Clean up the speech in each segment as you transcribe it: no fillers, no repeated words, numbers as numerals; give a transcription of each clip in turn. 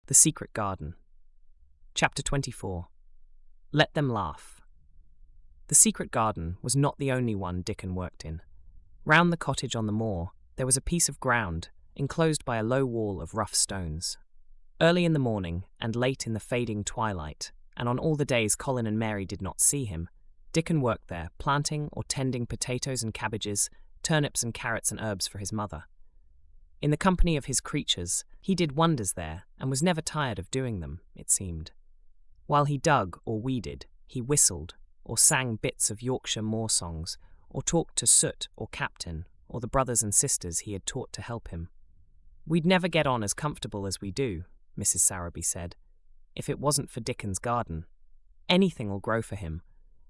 The Secret Garden. Chapter 24. Let Them Laugh. The secret garden was not the only one Dickon worked in. Round the cottage on the moor, there was a piece of ground, enclosed by a low wall of rough stones. Early in the morning, and late in the fading twilight, and on all the days Colin and Mary did not see him, Dickon worked there, planting or tending potatoes and cabbages, turnips and carrots and herbs for his mother. In the company of his creatures, he did wonders there, and was never tired of doing them, it seemed. While he dug or weeded, he whistled, or sang bits of Yorkshire moor songs, or talked to Soot or Captain, or the brothers and sisters he had taught to help him. "We'd never get on as comfortable as we do," Mrs. Sowerby said, "if it wasn't for Dickon's garden. Anything'll grow for him.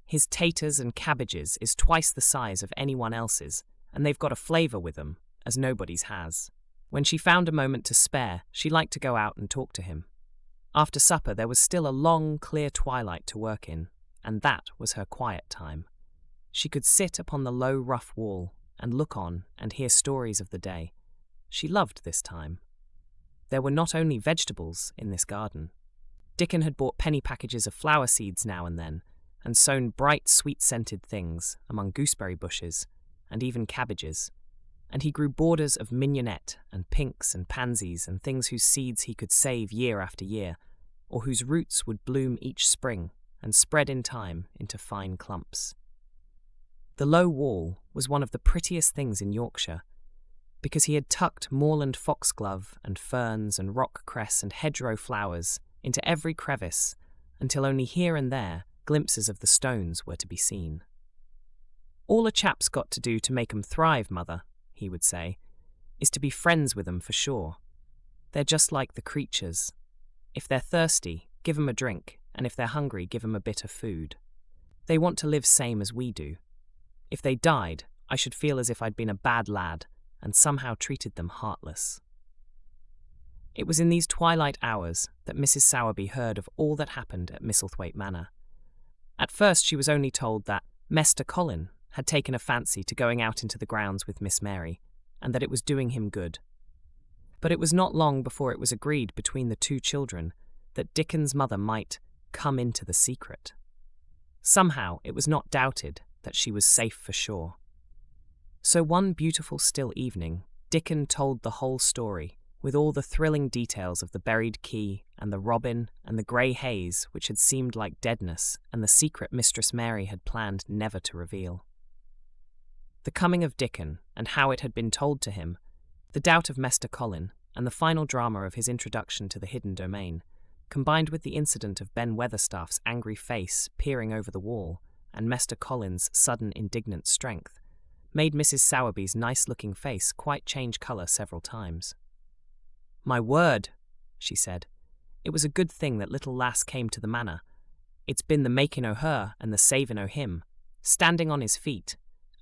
His taters and cabbages is twice the size of anyone else's, and they've got a flavour with them, as nobody's has." When she found a moment to spare, she liked to go out and talk to him. After supper there was still a long, clear twilight to work in, and that was her quiet time. She could sit upon the low, rough wall and look on and hear stories of the day. She loved this time. There were not only vegetables in this garden. Dickon had bought penny packages of flower seeds now and then, and sown bright, sweet-scented things among gooseberry bushes, and even cabbages. And he grew borders of mignonette and pinks and pansies and things whose seeds he could save year after year, or whose roots would bloom each spring and spread in time into fine clumps. The low wall was one of the prettiest things in Yorkshire, because he had tucked moorland foxglove and ferns and rock cress and hedgerow flowers into every crevice until only here and there glimpses of the stones were to be seen. "All a chap's got to do to make 'em thrive, Mother," he would say, "is to be friends with 'em for sure. They're just like the creatures. If they're thirsty, give 'em a drink, and if they're hungry, give 'em a bit of food. They want to live same as we do. If they died, I should feel as if I'd been a bad lad and somehow treated them heartless." It was in these twilight hours that Mrs. Sowerby heard of all that happened at Misselthwaite Manor. At first she was only told that Mester Colin had taken a fancy to going out into the grounds with Miss Mary, and that it was doing him good. But it was not long before it was agreed between the two children that Dickon's mother might come into the secret. Somehow it was not doubted that she was safe for sure. So one beautiful still evening, Dickon told the whole story, with all the thrilling details of the buried key and the robin and the grey haze which had seemed like deadness and the secret Mistress Mary had planned never to reveal. The coming of Dickon and how it had been told to him, the doubt of Mester Colin, and the final drama of his introduction to the hidden domain, combined with the incident of Ben Weatherstaff's angry face peering over the wall and Mester Colin's sudden indignant strength, made Mrs. Sowerby's nice-looking face quite change colour several times. "My word," she said, "it was a good thing that little lass came to the manor. It's been the making o' her and the saving o' him, standing on his feet,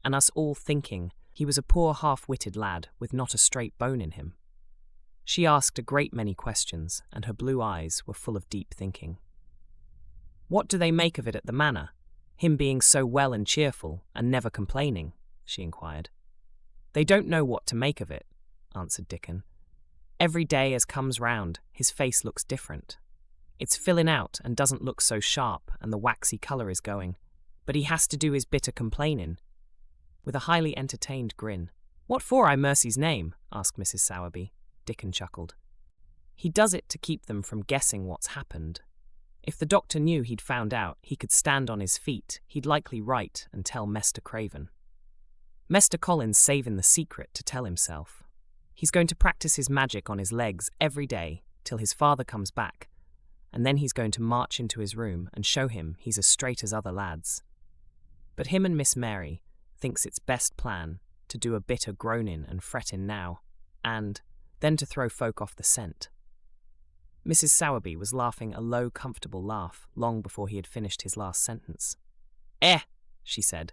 and us all thinking he was a poor half-witted lad with not a straight bone in him." She asked a great many questions, and her blue eyes were full of deep thinking. "What do they make of it at the manor, him being so well and cheerful, and never complaining?" she inquired. "They don't know what to make of it," answered Dickon. "Every day as comes round, his face looks different. It's filling out and doesn't look so sharp, and the waxy colour is going, but he has to do his bit o' complaining." With a highly entertained grin. "What for, I mercy's name?" asked Mrs. Sowerby. Dickon chuckled. "He does it to keep them from guessing what's happened. If the doctor knew he'd found out he could stand on his feet, he'd likely write and tell Mester Craven. Mester Colin's saving the secret to tell himself. He's going to practice his magic on his legs every day till his father comes back, and then he's going to march into his room and show him he's as straight as other lads. But him and Miss Mary thinks it's best plan to do a bit o' groaning and fretting now, and then to throw folk off the scent." Mrs. Sowerby was laughing a low, comfortable laugh long before he had finished his last sentence. She said,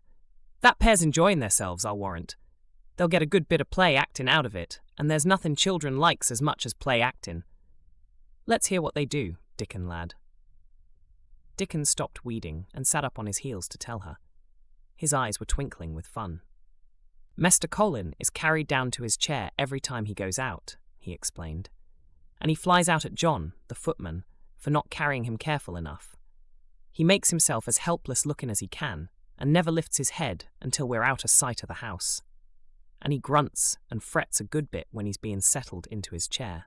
"that pair's enjoying theirselves, I'll warrant. They'll get a good bit of play acting out of it, and there's nothing children likes as much as play acting. Let's hear what they do, Dickon lad." Dickon stopped weeding and sat up on his heels to tell her. His eyes were twinkling with fun. "Mester Colin is carried down to his chair every time he goes out," he explained, and he flies out at John, the footman, for not carrying him careful enough. He makes himself as helpless looking as he can, and never lifts his head until we're out of sight of the house. And he grunts and frets a good bit when he's being settled into his chair.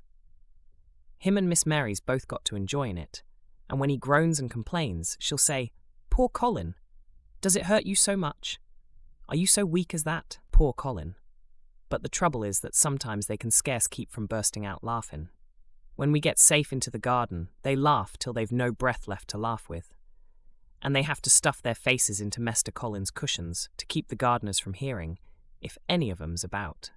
Him and Miss Mary's both got to enjoying it, and when he groans and complains, she'll say, "Poor Colin, does it hurt you so much? Are you so weak as that? Poor Colin." But the trouble is that sometimes they can scarce keep from bursting out laughing. When we get safe into the garden, they laugh till they've no breath left to laugh with. And they have to stuff their faces into Mester Colin's cushions to keep the gardeners from hearing, if any of 'em's about.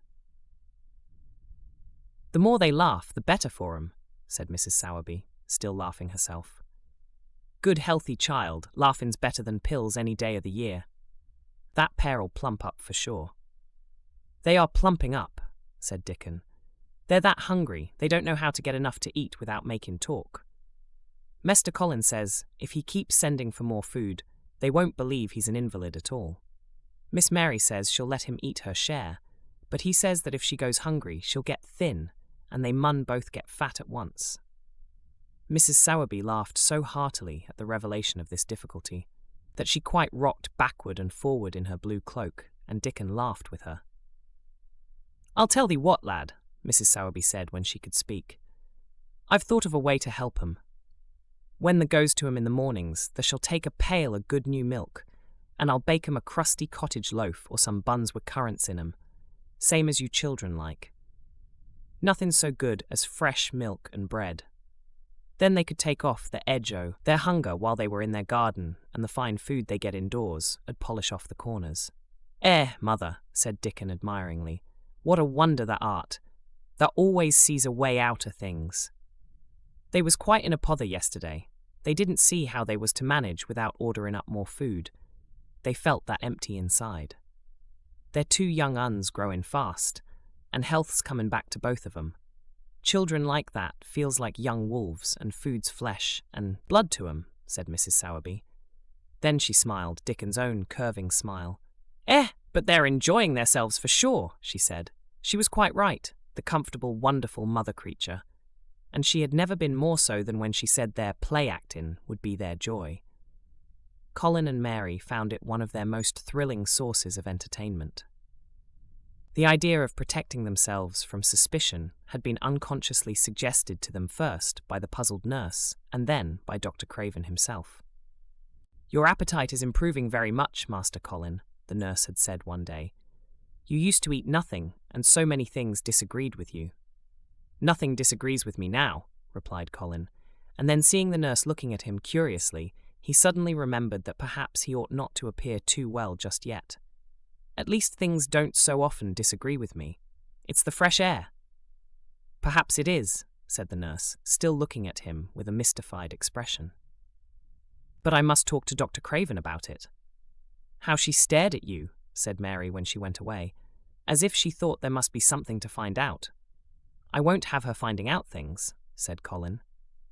"The more they laugh, the better for 'em," said Mrs. Sowerby, still laughing herself. "Good healthy child, laughing's better than pills any day of the year. That pair'll plump up for sure." "They are plumping up," said Dickon. "They're that hungry, they don't know how to get enough to eat without making talk. Mester Colin says if he keeps sending for more food, they won't believe he's an invalid at all. Miss Mary says she'll let him eat her share, but he says that if she goes hungry, she'll get thin, and they mun both get fat at once." Mrs. Sowerby laughed so heartily at the revelation of this difficulty that she quite rocked backward and forward in her blue cloak, and Dickon laughed with her. "I'll tell thee what, lad," Mrs. Sowerby said when she could speak. "I've thought of a way to help 'em. When the goes to 'em in the mornings, they shall take a pail of good new milk, and I'll bake 'em a crusty cottage loaf or some buns with currants in 'em, same as you children like. Nothing so good as fresh milk and bread. Then they could take off the edge o' their hunger while they were in their garden, and the fine food they get indoors 'ud polish off the corners." Mother," said Dickon admiringly, "what a wonder thou art. Thou always sees a way out o' things." They was quite in a pother yesterday. They didn't see how they was to manage without ordering up more food. They felt that empty inside. They're two young uns growing fast, and health's coming back to both of 'em. Children like that feels like young wolves, and food's flesh and blood to 'em, said Mrs. Sowerby. Then she smiled, Dickon's own curving smile. But they're enjoying themselves for sure, she said. She was quite right, the comfortable, wonderful mother creature. And she had never been more so than when she said their play-acting would be their joy. Colin and Mary found it one of their most thrilling sources of entertainment. The idea of protecting themselves from suspicion had been unconsciously suggested to them first by the puzzled nurse, and then by Dr. Craven himself. "Your appetite is improving very much, Master Colin," the nurse had said one day. "You used to eat nothing, and so many things disagreed with you." "Nothing disagrees with me now," replied Colin, and then seeing the nurse looking at him curiously, he suddenly remembered that perhaps he ought not to appear too well just yet. "At least things don't so often disagree with me. It's the fresh air." "Perhaps it is," said the nurse, still looking at him with a mystified expression. "But I must talk to Dr. Craven about it." "How she stared at you," said Mary when she went away, "as if she thought there must be something to find out." "I won't have her finding out things," said Colin.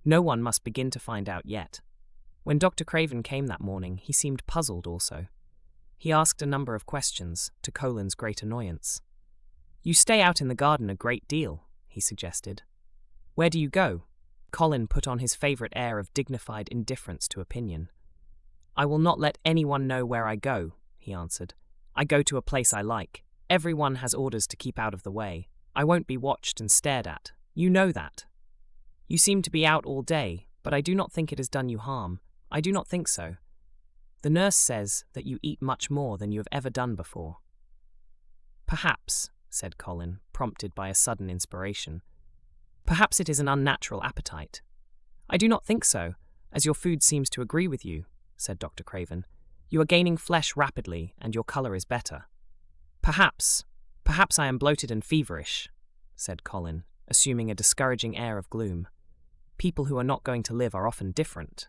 "No one must begin to find out yet." When Dr. Craven came that morning, he seemed puzzled also. He asked a number of questions, to Colin's great annoyance. "You stay out in the garden a great deal," he suggested. "Where do you go?" Colin put on his favourite air of dignified indifference to opinion. "I will not let anyone know where I go," he answered. "I go to a place I like. Everyone has orders to keep out of the way. I won't be watched and stared at. You know that. You seem to be out all day, but I do not think it has done you harm. I do not think so. The nurse says that you eat much more than you have ever done before." "Perhaps," said Colin, prompted by a sudden inspiration. "Perhaps it is an unnatural appetite." "I do not think so, as your food seems to agree with you," said Dr. Craven. "You are gaining flesh rapidly, and your colour is better." Perhaps I am bloated and feverish," said Colin, assuming a discouraging air of gloom. "People who are not going to live are often different."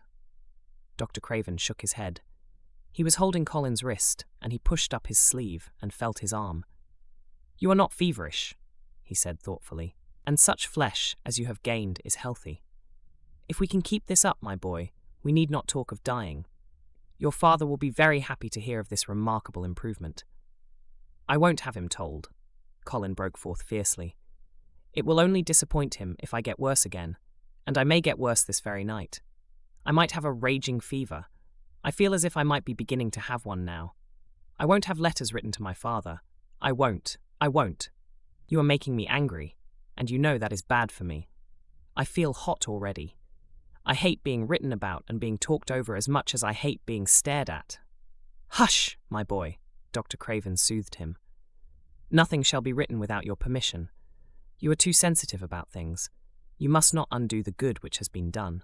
Dr. Craven shook his head. He was holding Colin's wrist, and he pushed up his sleeve and felt his arm. "You are not feverish," he said thoughtfully, "and such flesh as you have gained is healthy. If we can keep this up, my boy, we need not talk of dying. Your father will be very happy to hear of this remarkable improvement." "I won't have him told," Colin broke forth fiercely. It will only disappoint him if I get worse again, and I may get worse this very night. I might have a raging fever. I feel as if I might be beginning to have one now. I won't have letters written to my father. I won't. You are making me angry, and you know that is bad for me. I feel hot already. I hate being written about and being talked over as much as I hate being stared at. Hush, my boy, Dr. Craven soothed him. Nothing shall be written without your permission. You are too sensitive about things. You must not undo the good which has been done.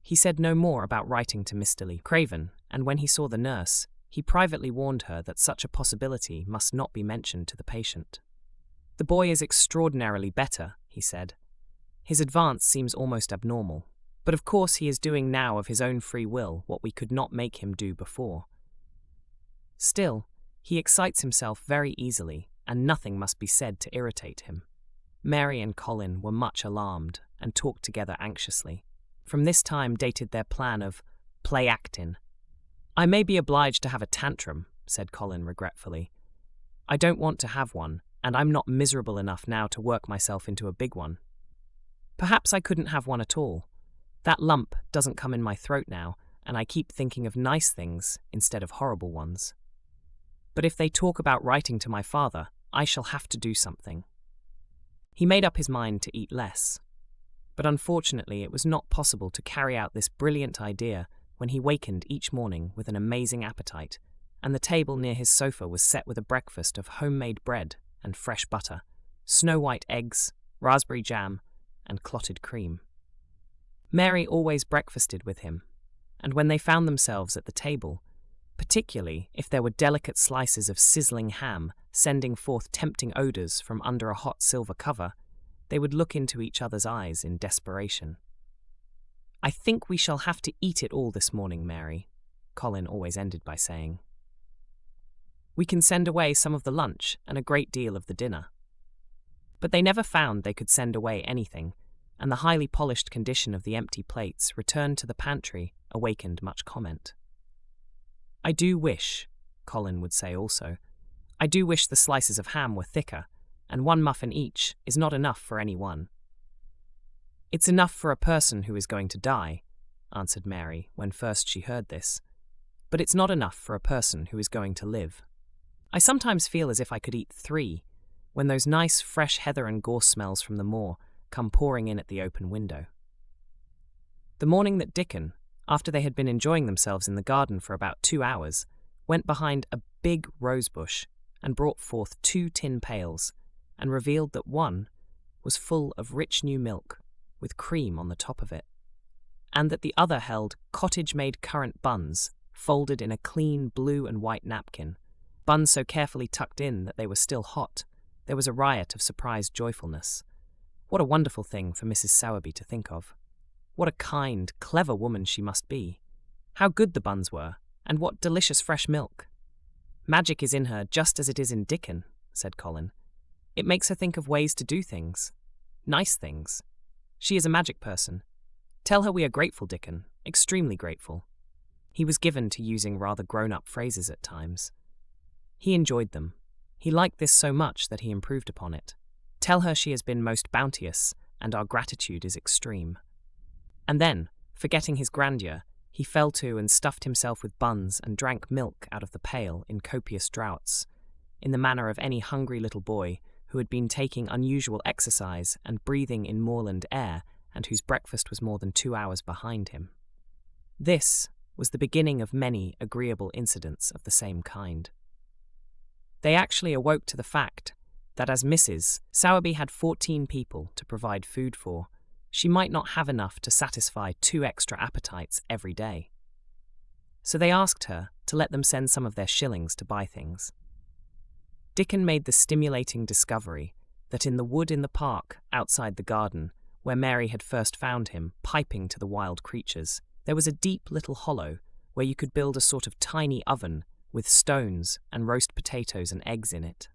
He said no more about writing to Mr. Lee Craven, and when he saw the nurse, he privately warned her that such a possibility must not be mentioned to the patient. The boy is extraordinarily better, he said. His advance seems almost abnormal, but of course he is doing now of his own free will what we could not make him do before. Still, he excites himself very easily, and nothing must be said to irritate him. Mary and Colin were much alarmed and talked together anxiously. From this time dated their plan of play-actin. I may be obliged to have a tantrum, said Colin regretfully. I don't want to have one, and I'm not miserable enough now to work myself into a big one. Perhaps I couldn't have one at all. That lump doesn't come in my throat now, and I keep thinking of nice things instead of horrible ones. But if they talk about writing to my father, I shall have to do something. He made up his mind to eat less. But unfortunately it was not possible to carry out this brilliant idea when he wakened each morning with an amazing appetite, and the table near his sofa was set with a breakfast of homemade bread and fresh butter, snow-white eggs, raspberry jam, and clotted cream. Mary always breakfasted with him, and when they found themselves at the table, particularly if there were delicate slices of sizzling ham sending forth tempting odours from under a hot silver cover, they would look into each other's eyes in desperation. I think we shall have to eat it all this morning, Mary, Colin always ended by saying. We can send away some of the lunch and a great deal of the dinner. But they never found they could send away anything, and the highly polished condition of the empty plates returned to the pantry awakened much comment. I do wish, Colin would say also, I do wish the slices of ham were thicker, and one muffin each is not enough for any one. It's enough for a person who is going to die, answered Mary when first she heard this, but it's not enough for a person who is going to live. I sometimes feel as if I could eat 3, when those nice fresh heather and gorse smells from the moor come pouring in at the open window. The morning that Dickon, after they had been enjoying themselves in the garden for about 2 hours, went behind a big rose bush and brought forth 2 tin pails, and revealed that one was full of rich new milk, with cream on the top of it, and that the other held cottage-made currant buns, folded in a clean blue and white napkin, buns so carefully tucked in that they were still hot. There was a riot of surprised joyfulness. What a wonderful thing for Mrs. Sowerby to think of. What a kind, clever woman she must be. How good the buns were, and what delicious fresh milk. Magic is in her just as it is in Dickon, said Colin. It makes her think of ways to do things. Nice things. She is a magic person. Tell her we are grateful, Dickon, extremely grateful. He was given to using rather grown-up phrases at times. He enjoyed them. He liked this so much that he improved upon it. Tell her she has been most bounteous, and our gratitude is extreme. And then, forgetting his grandeur, he fell to and stuffed himself with buns and drank milk out of the pail in copious draughts, in the manner of any hungry little boy who had been taking unusual exercise and breathing in moorland air, and whose breakfast was more than 2 hours behind him. This was the beginning of many agreeable incidents of the same kind. They actually awoke to the fact that as Mrs. Sowerby had 14 people to provide food for, she might not have enough to satisfy 2 extra appetites every day. So they asked her to let them send some of their shillings to buy things. Dickon made the stimulating discovery that in the wood in the park outside the garden, where Mary had first found him piping to the wild creatures, there was a deep little hollow where you could build a sort of tiny oven with stones and roast potatoes and eggs in it.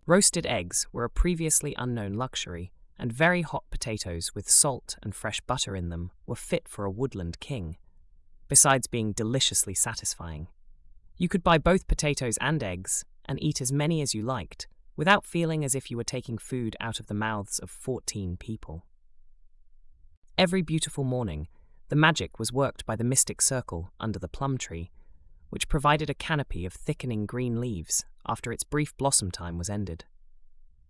Roasted eggs were a previously unknown luxury, and very hot potatoes with salt and fresh butter in them were fit for a woodland king, besides being deliciously satisfying. You could buy both potatoes and eggs and eat as many as you liked, without feeling as if you were taking food out of the mouths of 14 people. Every beautiful morning, the magic was worked by the mystic circle under the plum tree, which provided a canopy of thickening green leaves after its brief blossom time was ended.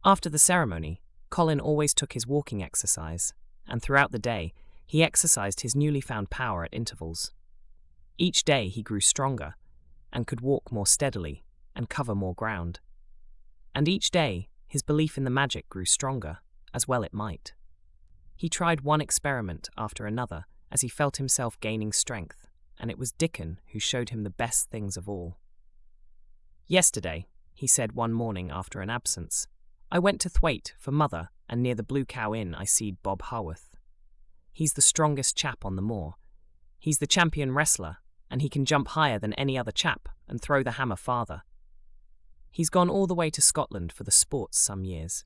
After the ceremony, Colin always took his walking exercise, and throughout the day, he exercised his newly found power at intervals. Each day he grew stronger, and could walk more steadily and cover more ground. And each day, his belief in the magic grew stronger, as well it might. He tried one experiment after another as he felt himself gaining strength, and it was Dickon who showed him the best things of all. "Yesterday," he said one morning after an absence, "I went to Thwaite for Mother, and near the Blue Cow Inn I seed Bob Haworth. He's the strongest chap on the moor. He's the champion wrestler, and he can jump higher than any other chap and throw the hammer farther. He's gone all the way to Scotland for the sports some years.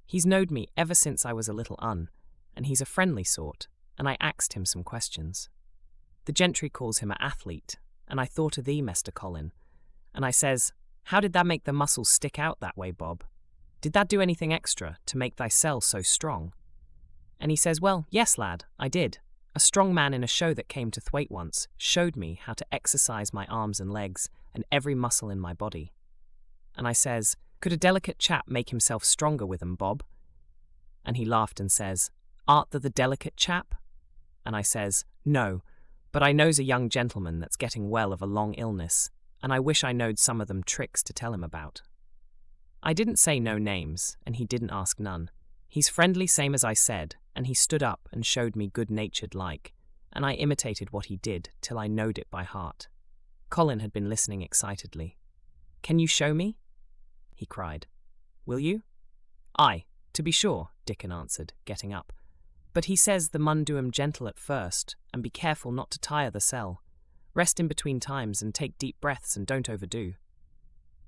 He's knowed me ever since I was a little and he's a friendly sort, and I axed him some questions. The gentry calls him a athlete, and I thought of thee, Mester Colin, and I says, how did that make the muscles stick out that way, Bob? Did that do anything extra to make thy cell so strong? And he says, well, yes, lad, I did. A strong man in a show that came to Thwaite once showed me how to exercise my arms and legs and every muscle in my body. And I says, could a delicate chap make himself stronger with 'em, Bob? And he laughed and says, art thou the delicate chap? And I says, no, but I knows a young gentleman that's getting well of a long illness, and I wish I knowed some of them tricks to tell him about. I didn't say no names, and he didn't ask none. He's friendly same as I said, and he stood up and showed me good-natured like, and I imitated what he did till I knowed it by heart." Colin had been listening excitedly. "Can you show me?" he cried. "Will you?" "Aye, to be sure," Dickon answered, getting up. "But he says the mun do 'em gentle at first, and be careful not to tire the cell. Rest in between times and take deep breaths and don't overdo."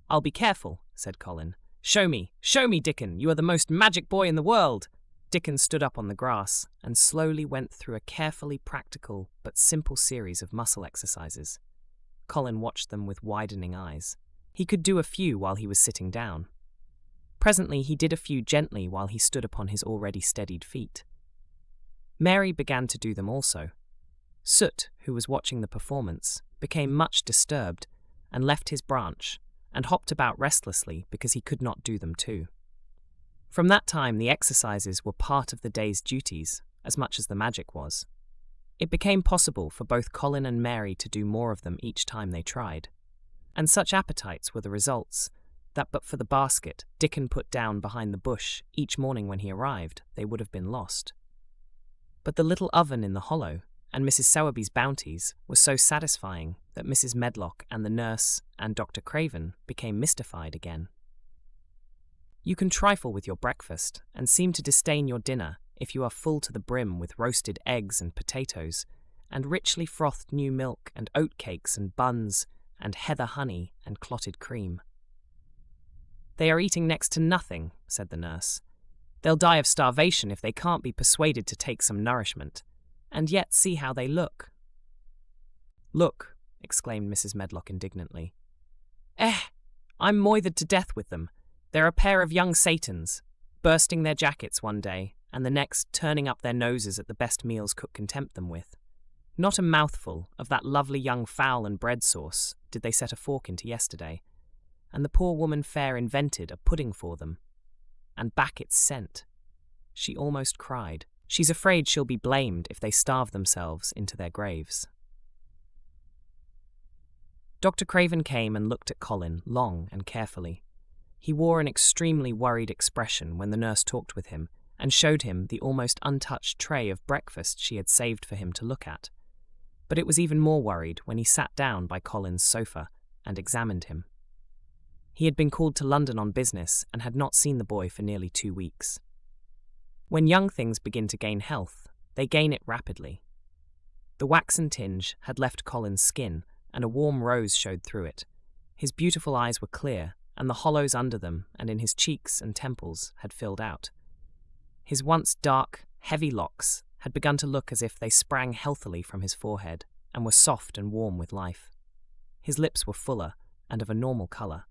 "I'll be careful," said Colin. Show me, Dickon, you are the most magic boy in the world." Dickon stood up on the grass and slowly went through a carefully practical but simple series of muscle exercises. Colin watched them with widening eyes. He could do a few while he was sitting down. Presently he did a few gently while he stood upon his already steadied feet. Mary began to do them also. Soot, who was watching the performance, became much disturbed and left his branch and hopped about restlessly because he could not do them too. From that time the exercises were part of the day's duties as much as the magic was. It became possible for both Colin and Mary to do more of them each time they tried. And such appetites were the results that but for the basket Dickon put down behind the bush each morning when he arrived, they would have been lost. But the little oven in the hollow and Mrs. Sowerby's bounties were so satisfying that Mrs. Medlock and the nurse and Dr. Craven became mystified again. You can trifle with your breakfast and seem to disdain your dinner if you are full to the brim with roasted eggs and potatoes, and richly frothed new milk and oat cakes and buns and heather honey and clotted cream. "They are eating next to nothing," said the nurse. "They'll die of starvation if they can't be persuaded to take some nourishment. And yet see how they look." "Look," exclaimed Mrs. Medlock indignantly. I'm moithered to death with them. They're a pair of young Satans, bursting their jackets one day, and the next turning up their noses at the best meals cook can tempt them with. Not a mouthful of that lovely young fowl and bread sauce did they set a fork into yesterday, and the poor woman fair invented a pudding for them. And back it's sent. She almost cried. She's afraid she'll be blamed if they starve themselves into their graves. Dr. Craven came and looked at Colin long and carefully. He wore an extremely worried expression when the nurse talked with him and showed him the almost untouched tray of breakfast she had saved for him to look at. But it was even more worried when he sat down by Colin's sofa and examined him. He had been called to London on business and had not seen the boy for nearly 2 weeks. When young things begin to gain health, they gain it rapidly. The waxen tinge had left Colin's skin, and a warm rose showed through it. His beautiful eyes were clear, and the hollows under them and in his cheeks and temples had filled out. His once dark, heavy locks had begun to look as if they sprang healthily from his forehead and were soft and warm with life. His lips were fuller and of a normal colour.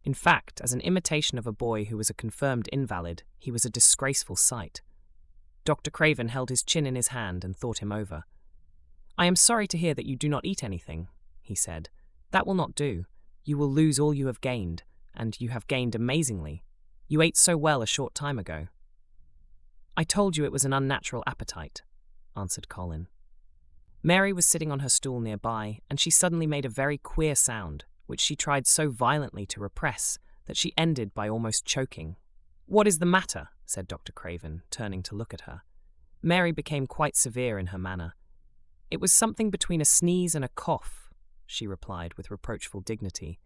In fact, as an imitation of a boy who was a confirmed invalid, he was a disgraceful sight. Dr. Craven held his chin in his hand and thought him over. "I am sorry to hear that you do not eat anything," he said. "That will not do. You will lose all you have gained, and you have gained amazingly. You ate so well a short time ago." "I told you it was an unnatural appetite," answered Colin. Mary was sitting on her stool nearby, and she suddenly made a very queer sound, which she tried so violently to repress that she ended by almost choking. "What is the matter?" said Dr. Craven, turning to look at her. Mary became quite severe in her manner. "It was something between a sneeze and a cough," she replied with reproachful dignity,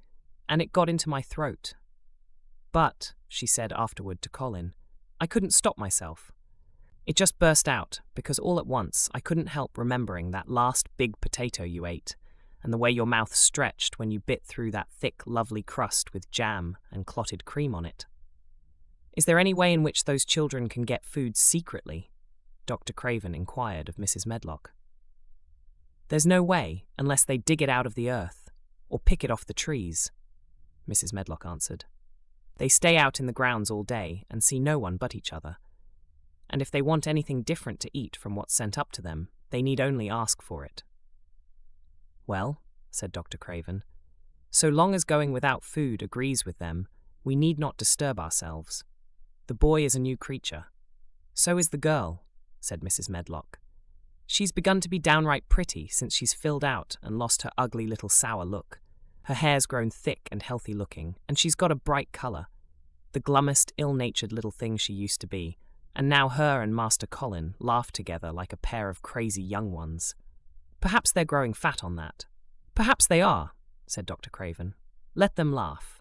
"and it got into my throat. But," she said afterward to Colin, "I couldn't stop myself. It just burst out, because all at once I couldn't help remembering that last big potato you ate, and the way your mouth stretched when you bit through that thick, lovely crust with jam and clotted cream on it." "Is there any way in which those children can get food secretly?" Dr. Craven inquired of Mrs. Medlock. "There's no way, unless they dig it out of the earth, or pick it off the trees," Mrs. Medlock answered. "They stay out in the grounds all day and see no one but each other. And if they want anything different to eat from what's sent up to them, they need only ask for it." "Well," said Dr. Craven, "so long as going without food agrees with them, we need not disturb ourselves. The boy is a new creature." "So is the girl," said Mrs. Medlock. "She's begun to be downright pretty since she's filled out and lost her ugly little sour look. Her hair's grown thick and healthy looking, and she's got a bright colour. The glummest, ill-natured little thing she used to be, and now her and Master Colin laugh together like a pair of crazy young ones. Perhaps they're growing fat on that." "Perhaps they are," said Dr. Craven. "Let them laugh.